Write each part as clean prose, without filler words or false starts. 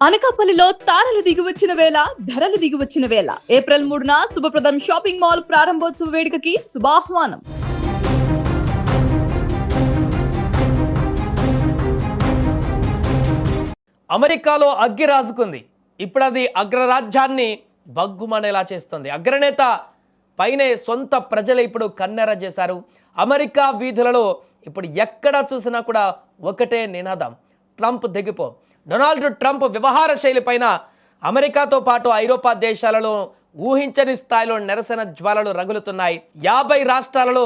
అనకాపల్లిలో తారలు దిగివచ్చిన వేళ ధరలు దిగివచ్చిన వేళ ఏప్రిల్ 3న శుభప్రదం షాపింగ్ మాల్ ప్రారంభోత్సవ వేడుకకి శుభాహ్వానం. అమెరికాలో అగ్గి రాజుకుంది. ఇప్పుడు అది అగ్రరాజ్యాన్ని బగ్గుమనేలా చేస్తుంది. అగ్రనేత పైనే సొంత ప్రజలు ఇప్పుడు కన్నెర చేశారు. అమెరికా వీధులలో ఇప్పుడు ఎక్కడ చూసినా కూడా ఒకటే నినాదం, ట్రంప్ దిగిపో. డొనాల్డ్ ట్రంప్ వ్యవహార శైలిపైన అమెరికాతో పాటు ఐరోపా దేశాలలో ఊహించని స్థాయిలో నిరసన జ్వాలలు రగులుతున్నాయి. 50 రాష్ట్రాలలో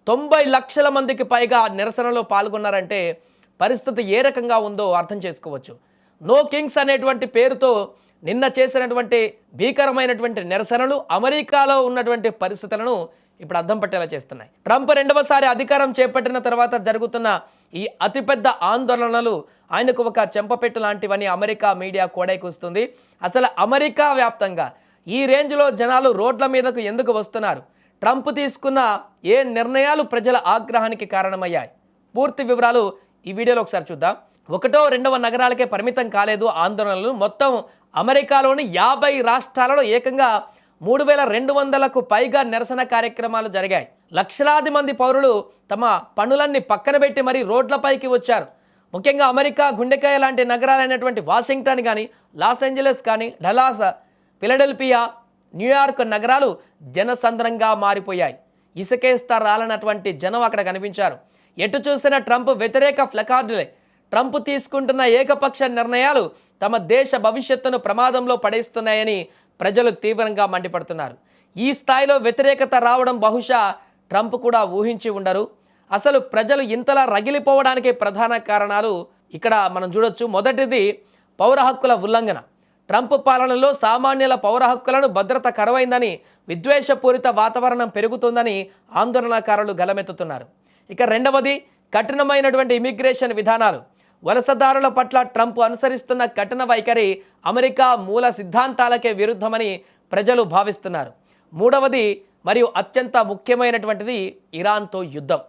90 లక్షల మందికి పైగా నిరసనలో పాల్గొన్నారంటే పరిస్థితి ఏ రకంగా ఉందో అర్థం చేసుకోవచ్చు. నో కింగ్స్ అనేటువంటి పేరుతో నిన్న చేసినటువంటి భీకరమైనటువంటి నిరసనలు అమెరికాలో ఉన్నటువంటి పరిస్థితులను ఇప్పుడు అర్థం పట్టేలా చేస్తున్నాయి. ట్రంప్ రెండవసారి అధికారం చేపట్టిన తర్వాత జరుగుతున్న ఈ అతిపెద్ద ఆందోళనలు ఆయనకు ఒక చెంపపెట్టు లాంటివని అమెరికా మీడియా కోడైకూస్తుంది. అసలు అమెరికా వ్యాప్తంగా ఈ రేంజ్లో జనాలు రోడ్ల మీదకు ఎందుకు వస్తున్నారు? ట్రంప్ తీసుకున్న ఏ నిర్ణయాలు ప్రజల ఆగ్రహానికి కారణమయ్యాయి? పూర్తి వివరాలు ఈ వీడియోలో ఒకసారి చూద్దాం. 1వ 2వ నగరాలకే పరిమితం కాలేదు ఆందోళనలు. మొత్తం అమెరికాలోని 50 రాష్ట్రాలలో ఏకంగా 3200కు పైగా నిరసన కార్యక్రమాలు జరిగాయి. లక్షలాది మంది పౌరులు తమ పనులన్నీ పక్కన పెట్టి మరీ రోడ్లపైకి వచ్చారు. ముఖ్యంగా అమెరికా గుండెకాయ లాంటి నగరాలైనటువంటి వాషింగ్టన్ కానీ, లాస్ ఏంజలస్ కానీ, డలాస్, ఫిలడెల్ఫియా, న్యూయార్క్ నగరాలు జనసంద్రంగా మారిపోయాయి. ఇసుకేస్తా రాలనటువంటి జనం అక్కడ కనిపించారు. ఎటు చూసిన ట్రంప్ వ్యతిరేక ప్లకార్డులే. ట్రంప్ తీసుకుంటున్న ఏకపక్ష నిర్ణయాలు తమ దేశ భవిష్యత్తును ప్రమాదంలో పడేస్తున్నాయని ప్రజలు తీవ్రంగా మండిపడుతున్నారు. ఈ స్థాయిలో వ్యతిరేకత రావడం బహుశా ట్రంప్ కూడా ఊహించి ఉండరు. అసలు ప్రజలు ఇంతలా రగిలిపోవడానికి ప్రధాన కారణాలు ఇక్కడ మనం చూడొచ్చు. మొదటిది పౌర హక్కుల ఉల్లంఘన. ట్రంప్ పాలనలో సామాన్యుల పౌర హక్కులను భద్రత కరువైందని, విద్వేషపూరిత వాతావరణం పెరుగుతుందని ఆందోళనకారులు గలమెత్తుతున్నారు. ఇక రెండవది కఠినమైనటువంటి ఇమిగ్రేషన్ విధానాలు. వలసదారుల పట్ల ట్రంప్ అనుసరిస్తున్న కఠిన వైఖరి అమెరికా మూల సిద్ధాంతాలకే విరుద్ధమని ప్రజలు భావిస్తున్నారు. మూడవది మరియు అత్యంత ముఖ్యమైనటువంటిది ఇరాన్తో యుద్ధం.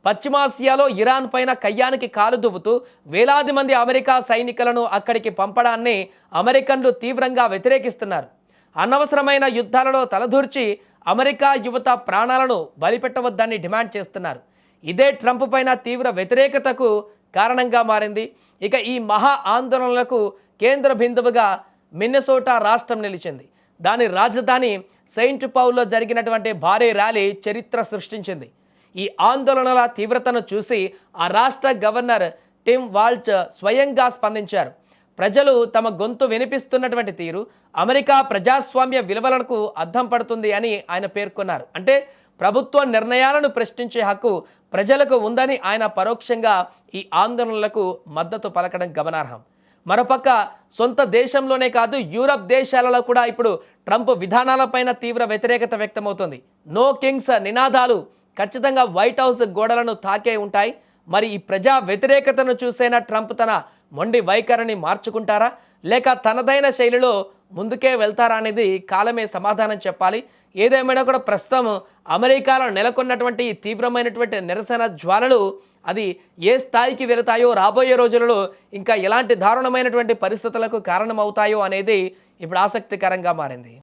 పశ్చిమాసియాలో ఇరాన్ పైన కయ్యానికి కాలు దువ్వుతూ వేలాది మంది అమెరికా సైనికులను అక్కడికి పంపడాన్ని అమెరికన్లు తీవ్రంగా వ్యతిరేకిస్తున్నారు. అనవసరమైన యుద్ధాలలో తలదూర్చి అమెరికా యువత ప్రాణాలను బలిపెట్టవద్దని డిమాండ్ చేస్తున్నారు. ఇదే ట్రంప్ పైన తీవ్ర వ్యతిరేకతకు కారణంగా మారింది. ఇక ఈ మహా ఆందోళనలకు కేంద్ర బిందువుగా మిన్నెసోటా రాష్ట్రం నిలిచింది. దాని రాజధాని సెయింట్ పౌల్లో జరిగినటువంటి భారీ ర్యాలీ చరిత్ర సృష్టించింది. ఈ ఆందోళనల తీవ్రతను చూసి ఆ రాష్ట్ర గవర్నర్ టిమ్ వాల్చ్ స్వయంగా స్పందించారు. ప్రజలు తమ గొంతు వినిపిస్తున్నటువంటి తీరు అమెరికా ప్రజాస్వామ్య విలువలకు అద్దం పడుతుంది అని ఆయన పేర్కొన్నారు. అంటే ప్రభుత్వ నిర్ణయాలను ప్రశ్నించే హక్కు ప్రజలకు ఉందని ఆయన పరోక్షంగా ఈ ఆందోళనలకు మద్దతు పలకడం గమనార్హం. మరోపక్క సొంత దేశంలోనే కాదు యూరప్ దేశాలలో కూడా ఇప్పుడు ట్రంప్ విధానాలపైన తీవ్ర వ్యతిరేకత వ్యక్తమవుతుంది. నో కింగ్స్ నినాదాలు ఖచ్చితంగా వైట్ హౌస్ గోడలను తాకే ఉంటాయి. మరి ఈ ప్రజా వ్యతిరేకతను చూసైనా ట్రంప్ తన మొండి వైఖరిని మార్చుకుంటారా, లేక తనదైన శైలిలో ముందుకే వెళ్తారా అనేది కాలమే సమాధానం చెప్పాలి. ఏదేమైనా కూడా ప్రస్తుతం అమెరికాలో నెలకొన్నటువంటి తీవ్రమైనటువంటి నిరసన జ్వాలలు అది ఏ స్థాయికి వెళతాయో, రాబోయే రోజులలో ఇంకా ఎలాంటి దారుణమైనటువంటి పరిస్థితులకు కారణమవుతాయో అనేది ఇప్పుడు ఆసక్తికరంగా మారింది.